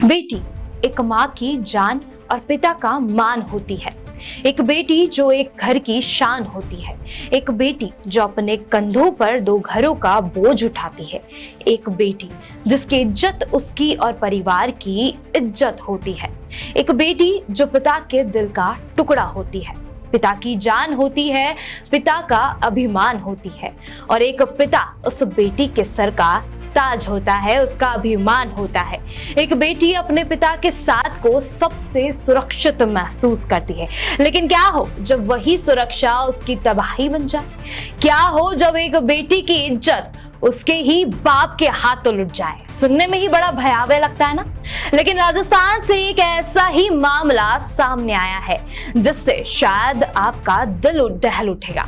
बेटी एक माँ की जान और पिता का मान होती है। एक बेटी जो एक घर की शान होती है। एक बेटी जो अपने कंधों पर दो घरों का बोझ उठाती है। एक बेटी जिसकी इज्जत उसकी और परिवार की इज्जत होती है। एक बेटी जो पिता के दिल का टुकड़ा होती है, पिता की जान होती है, पिता का अभिमान होती है। और एक पिता उस बेटी के सर का ताज होता है, उसका अभिमान होता है। एक बेटी अपने पिता के साथ को सबसे सुरक्षित महसूस करती है। लेकिन क्या हो जब वही सुरक्षा उसकी तबाही बन जाए? क्या हो जब एक बेटी की इज्जत उसके ही बाप के हाथों लुट जाए? सुनने में ही बड़ा भयावह लगता है ना। लेकिन राजस्थान से एक ऐसा ही मामला सामने आया है जिससे शायद आपका दिल दहल उठेगा।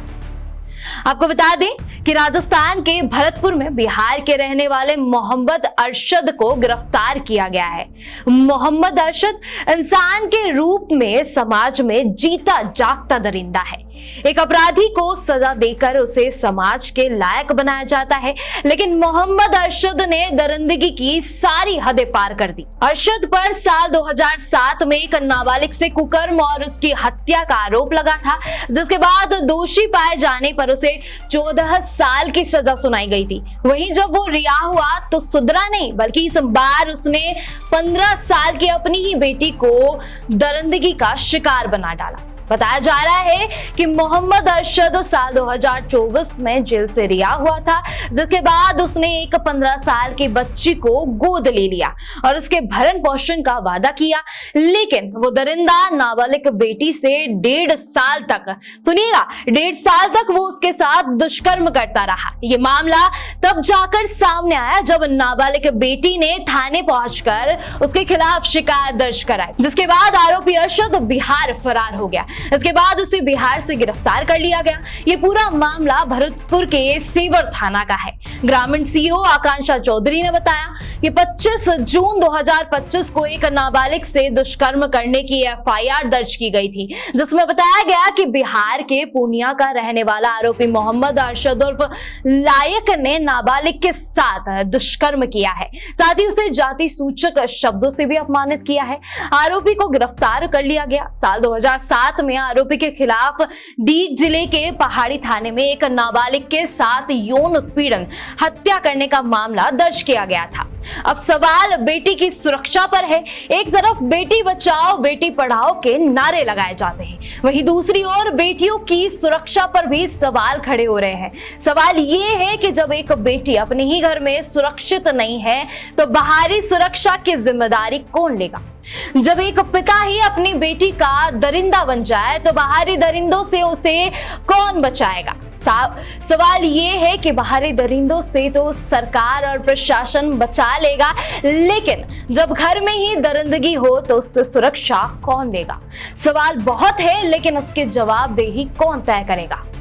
आपको बता दें कि राजस्थान के भरतपुर में बिहार के रहने वाले मोहम्मद अरशद को गिरफ्तार किया गया है। मोहम्मद अरशद इंसान के रूप में समाज में जीता जागता दरिंदा है। एक अपराधी को सजा देकर उसे समाज के लायक बनाया जाता है, लेकिन मोहम्मद अरशद ने दरिंदगी की सारी हदें पार कर दी। अरशद पर साल 2007 में एक नाबालिग से कुकर्म और उसकी हत्या का आरोप लगा था, जिसके बाद दोषी पाए जाने पर उसे 14 साल की सजा सुनाई गई थी। वहीं जब वो रिहा हुआ तो सुधरा नहीं, बल्कि इस बार उसने 15 साल की अपनी ही बेटी को दरिंदगी का शिकार बना डाला। बताया जा रहा है कि मोहम्मद अरशद साल 2024 में जेल से रिहा हुआ था, जिसके बाद उसने एक 15 साल की बच्ची को गोद ले लिया और उसके भरण पोषण का वादा किया। लेकिन वो दरिंदा नाबालिग बेटी से 1.5 साल तक, सुनिएगा, 1.5 साल तक वो उसके साथ दुष्कर्म करता रहा। ये मामला तब जाकर सामने आया जब नाबालिग बेटी ने थाने पहुंचकर उसके खिलाफ शिकायत दर्ज कराई, जिसके बाद आरोपी अरशद बिहार फरार हो गया। इसके बाद उसे बिहार से गिरफ्तार कर लिया गया। ये पूरा मामला भरतपुर के सीवर थाना का है। ग्रामीण सीओ आकांक्षा चौधरी ने बताया कि 25 जून 2025 को एक नाबालिग से दुष्कर्म करने की एफआईआर दर्ज की गई थी, जिसमें बताया गया कि बिहार के पूर्णिया का रहने वाला आरोपी मोहम्मद अरशद उर्फ लायक ने नाबालिग के साथ दुष्कर्म किया है, साथ ही उसे जाति सूचक शब्दों से भी अपमानित किया है। आरोपी को गिरफ्तार कर लिया गया। साल 2007 में आरोपी के खिलाफ डीग जिले के पहाड़ी थाने में एक नाबालिग के साथ यौन उत्पीड़न, हत्या करने का मामला दर्ज किया गया था। अब सवाल बेटी की सुरक्षा पर है। एक तरफ बेटी बचाओ बेटी पढ़ाओ के नारे लगाए जाते हैं, वहीं दूसरी ओर बेटियों की सुरक्षा पर भी सवाल खड़े हो रहे हैं। सवाल ये है कि जब एक बेटी अपने ही घर में सुरक्षित नहीं है तो बाहरी सुरक्षा की जिम्मेदारी कौन लेगा? जब एक पिता ही अपनी बेटी का दरिंदा बन जाए तो बाहरी दरिंदों से उसे कौन बचाएगा? सवाल ये है कि बाहरी दरिंदों से तो सरकार और प्रशासन बचा लेगा, लेकिन जब घर में ही दरिंदगी हो तो उससे सुरक्षा कौन देगा? सवाल बहुत है, लेकिन उसके जवाबदेही कौन तय करेगा?